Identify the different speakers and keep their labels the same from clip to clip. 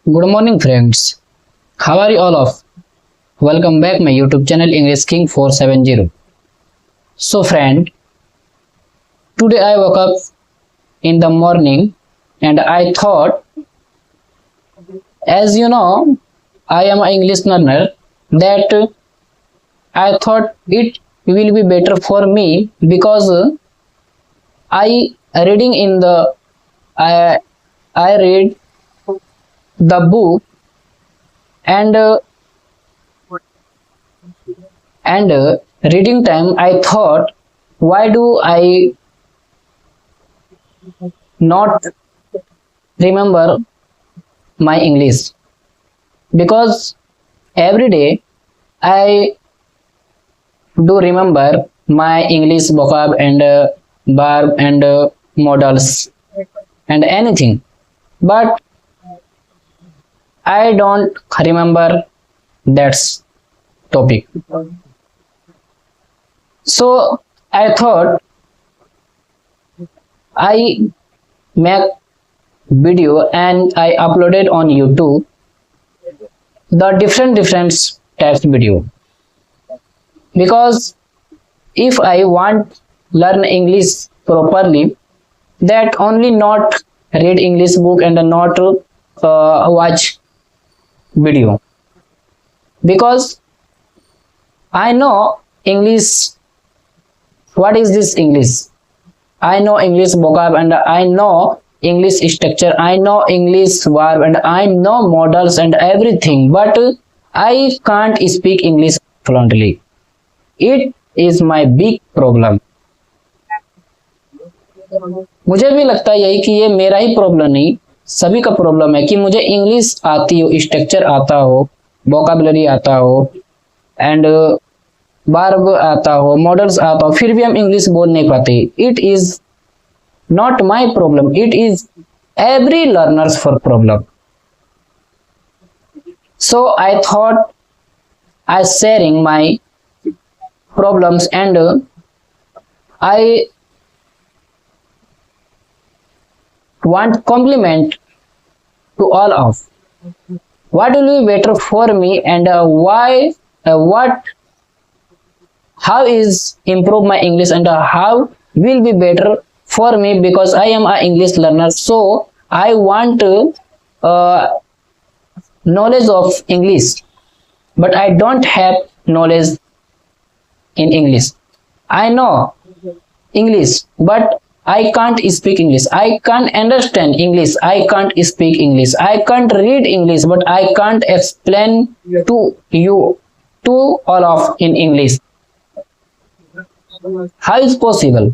Speaker 1: Good morning, friends. How are you all of? Welcome back my YouTube channel English King 470. So, friend, today I woke up in the morning and I thought, as you know, I am an English learner. That I thought it will be better for me because I reading in the I I read the book and reading time I thought, why do I not remember my English? Because every day I do remember my English vocab and verb and models and anything, but I don't remember that topic. So I thought I make video and I uploaded on YouTube the different types video, because if I want learn English properly, that only not read English book and not watch video, because I know English. What is this English? I know English vocab and I know English structure. I know English verb and I know models and everything, but I can't speak English fluently. It is my big problem. मुझे भी लगता है यही कि ये मेरा ही problem नहीं, सभी का प्रॉब्लम है कि मुझे इंग्लिश आती हो, स्ट्रक्चर आता हो, वोकैबुलरी आता हो एंड वर्ब आता हो, मॉडल्स आता हो, फिर भी हम इंग्लिश बोल नहीं पाते. It is not my problem, it is every learners for problem. So I thought I sharing my problems and I want compliment to all of what will be better for me and why what how is improve my English and how will be better for me, because I am an English learner. So I want knowledge of English, but I don't have knowledge in English. I know English, but I can't speak English. I can't understand English. I can't speak English. I can't read English, but I can't explain to you, to all of in English. How is possible?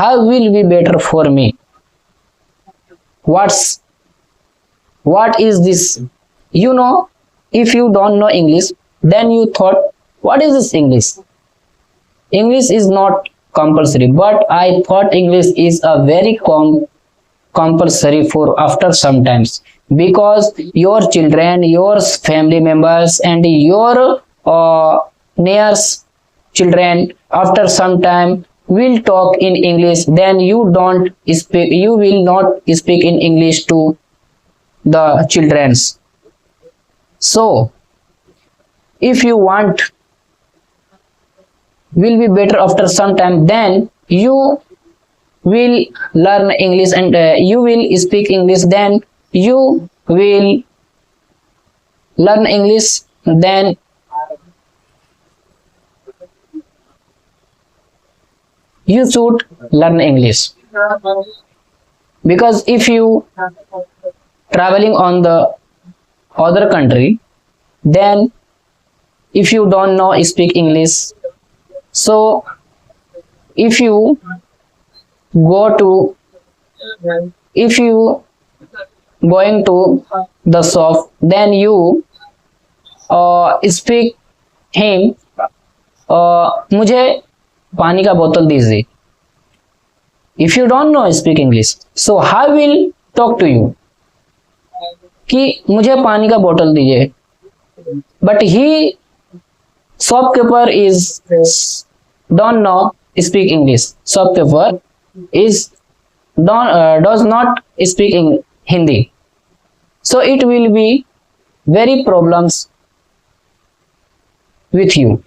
Speaker 1: How will be better for me? What is this? You know, if you don't know English, then you thought, what is this English? English is not compulsory, but I thought English is a very compulsory for after sometimes, because your children, your family members and your nearest children after some time will talk in English, then you will not speak in English to the childrens. So if you want will be better after some time, then you will learn English and you will speak English, then you will learn English, then you should learn English. Because if you traveling on the other country, then if you don't know speak English, so if you going to the shop, then you speak him, मुझे पानी का बोतल दीजिए. If you don't know speak English, so how will talk to you कि मुझे पानी का बोतल दीजिए, but he shopkeeper is don't know speak English. Shopkeeper is does not speak in Hindi. so it will be very problems with you.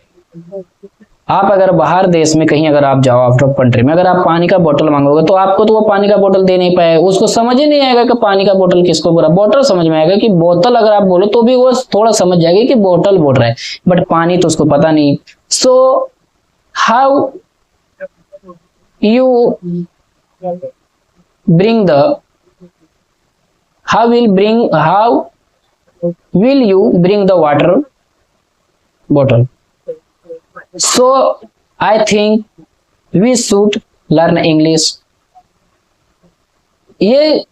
Speaker 1: आप अगर बाहर देश में कहीं अगर आप जाओ, आउट ऑफ कंट्री में, अगर आप पानी का बोतल मांगोगे तो आपको तो वो पानी का बोतल दे नहीं पाएगा, उसको समझ ही नहीं आएगा कि पानी का बोतल किसको बोला। बोतल समझ में आएगा कि बोतल अगर आप बोलो तो भी वो थोड़ा समझ जाएगा कि बोतल बोल रहा है, बट पानी तो उसको पता नहीं। So how you bring the how will you bring the water bottle? So I think we should learn English. ये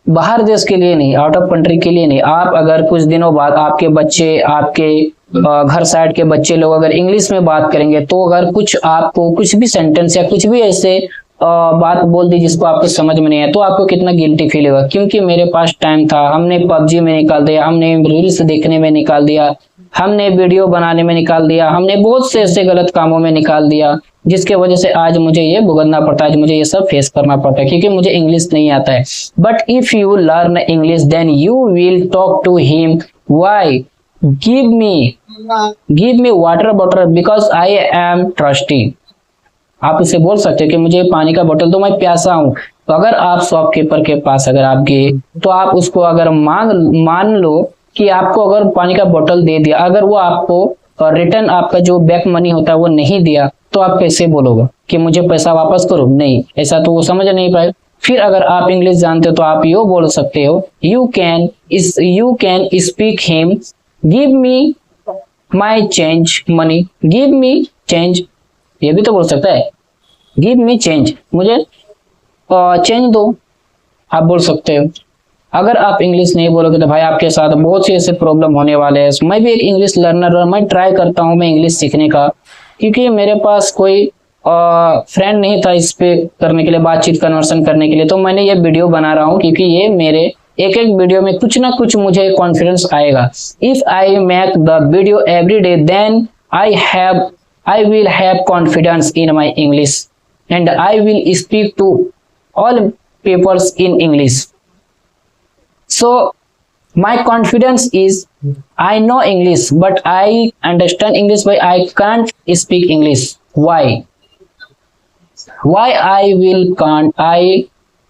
Speaker 1: बाहर देश के लिए नहीं, आउट ऑफ कंट्री के लिए नहीं। आप अगर कुछ दिनों बाद आपके बच्चे, आपके घर साइड के बच्चे लोग अगर इंग्लिश में बात करेंगे तो अगर कुछ आपको कुछ भी सेंटेंस या कुछ भी ऐसे बात बोल दी जिसको आपको समझ में नहीं है तो आपको कितना गिल्टी फील होगा। क्योंकि मेरे पास टाइम था, हमने पबजी में निकाल दिया, हमने रील्स देखने में निकाल दिया, हमने वीडियो बनाने में निकाल दिया, हमने बहुत से ऐसे गलत कामों में निकाल दिया जिसके वजह से आज मुझे ये भुगतना पड़ता है, आज मुझे ये सब फेस करना पड़ता है क्योंकि मुझे इंग्लिश नहीं आता है। But if you learn English then you will talk to him, why give me water bottle because I am trusty. आप इसे बोल सकते हो कि मुझे पानी का बोतल दो, मैं प्यासा हूं। तो अगर आप शॉपकीपर के पास अगर आप गए तो आप उसको अगर मान लो कि आपको अगर पानी का बोतल दे दिया, अगर वो आपको रिटर्न आपका जो बैक मनी होता है वो नहीं दिया तो आप कैसे बोलोगे कि मुझे पैसा वापस करो? नहीं, ऐसा तो वो समझ नहीं पाए। फिर अगर आप इंग्लिश जानते हो तो आप यो बोल सकते हो, you can speak him, give me my change money, give me change. ये भी तो बोल सकता है, गिव मी चेंज, मुझे चेंज दो, आप बोल सकते हो। अगर आप इंग्लिश नहीं बोलोगे तो भाई आपके साथ बहुत से ऐसे प्रॉब्लम होने वाले हैं। मैं भी एक इंग्लिश लर्नर और मैं ट्राई करता हूँ मैं इंग्लिश सीखने का, क्योंकि मेरे पास कोई फ्रेंड नहीं था इस पे करने के लिए, बातचीत कन्वर्सन करने के लिए। तो मैंने ये वीडियो बना रहा हूँ क्योंकि ये मेरे एक वीडियो में कुछ ना कुछ मुझे कॉन्फिडेंस आएगा। If I make the video every day then I will have confidence in my English and I will speak to all peoples in English. So my confidence is I know English but I understand English but I can't speak English. Why I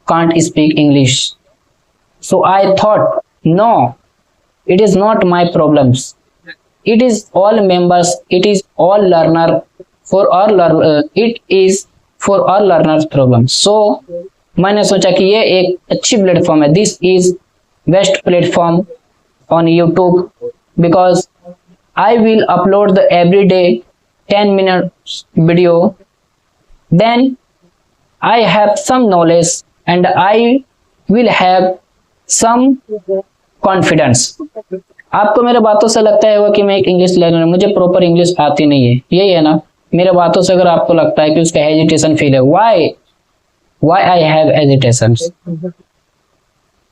Speaker 1: can't speak English? So I thought, no, it is not my problems. It is all members, it is all learner for all it is for all learners problem. So मैंने सोचा कि ये एक अच्छी platform है, this is best platform on YouTube because I will upload the every day 10 minutes video, then I have some knowledge and I will have some confidence. आपको मेरे बातों से लगता है कि मैं एक इंग्लिश लर्नर, मुझे प्रॉपर इंग्लिश आती नहीं है, यही है ना? मेरे बातों से अगर आपको लगता है कि उसका हेजिटेशन फील है, why I have hesitations?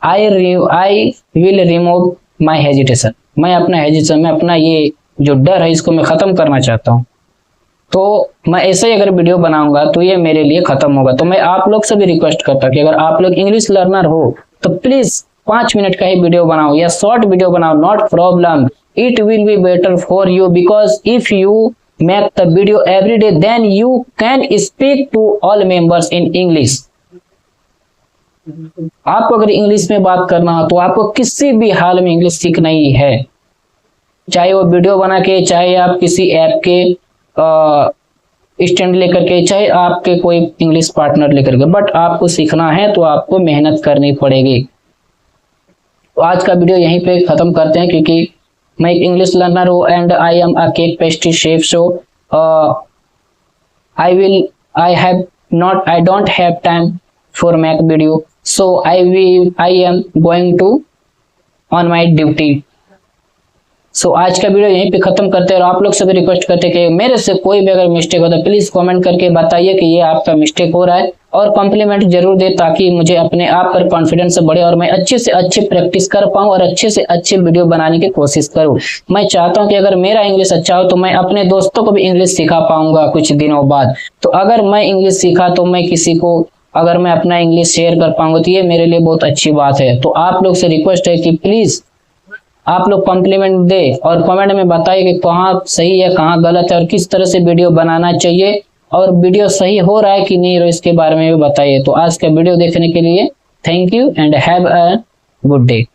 Speaker 1: I will remove my hesitation. मैं अपना हेजिटेशन, मैं अपना ये जो डर है इसको मैं खत्म करना चाहता हूँ। तो मैं ऐसे ही अगर वीडियो बनाऊंगा तो ये मेरे लिए खत्म होगा। तो मैं आप लोग से भी रिक्वेस्ट करता हूँ कि अगर आप लोग इंग्लिश लर्नर हो तो प्लीज 5 मिनट का ही वीडियो बनाओ या शॉर्ट वीडियो बनाओ, not problem, it will be better for you because if you make the video every day then you can speak to all members in English. आपको अगर English में बात करना हो तो आपको किसी भी हाल में इंग्लिश सीखना ही है, चाहे वो वीडियो बना के, चाहे आप किसी ऐप के स्टैंड लेकर के, चाहे आपके कोई इंग्लिश पार्टनर लेकर के, बट आपको सीखना है तो आपको मेहनत करनी पड़ेगी। तो आज का वीडियो यहीं पे खत्म करते हैं क्योंकि मैं एक इंग्लिश लर्नर हूँ and I am a cake pastry chef. So I don't have time for make video, so I am going to on my duty. सो आज का वीडियो यहीं पे खत्म करते हैं और आप लोग से भी रिक्वेस्ट करते हैं कि मेरे से कोई भी अगर मिस्टेक हो तो प्लीज कमेंट करके बताइए कि ये आपका मिस्टेक हो रहा है और कॉम्प्लीमेंट जरूर दे ताकि मुझे अपने आप पर कॉन्फिडेंस बढ़े और मैं अच्छे से अच्छे प्रैक्टिस कर पाऊं और अच्छे से अच्छे वीडियो बनाने की कोशिश करूं। मैं चाहता हूं कि अगर मेरा इंग्लिश अच्छा हो तो मैं अपने दोस्तों को भी इंग्लिश सिखा पाऊंगा कुछ दिनों बाद। तो अगर मैं इंग्लिश सीखा तो मैं किसी को अगर मैं अपना इंग्लिश शेयर कर पाऊंगा तो ये मेरे लिए बहुत अच्छी बात है। तो आप लोग से रिक्वेस्ट है कि प्लीज आप लोग कॉम्प्लीमेंट दे और कमेंट में बताइए कि कहाँ सही है कहाँ गलत है और किस तरह से वीडियो बनाना चाहिए और वीडियो सही हो रहा है कि नहीं हो इसके बारे में भी बताइए। तो आज का वीडियो देखने के लिए thank you and have a good day.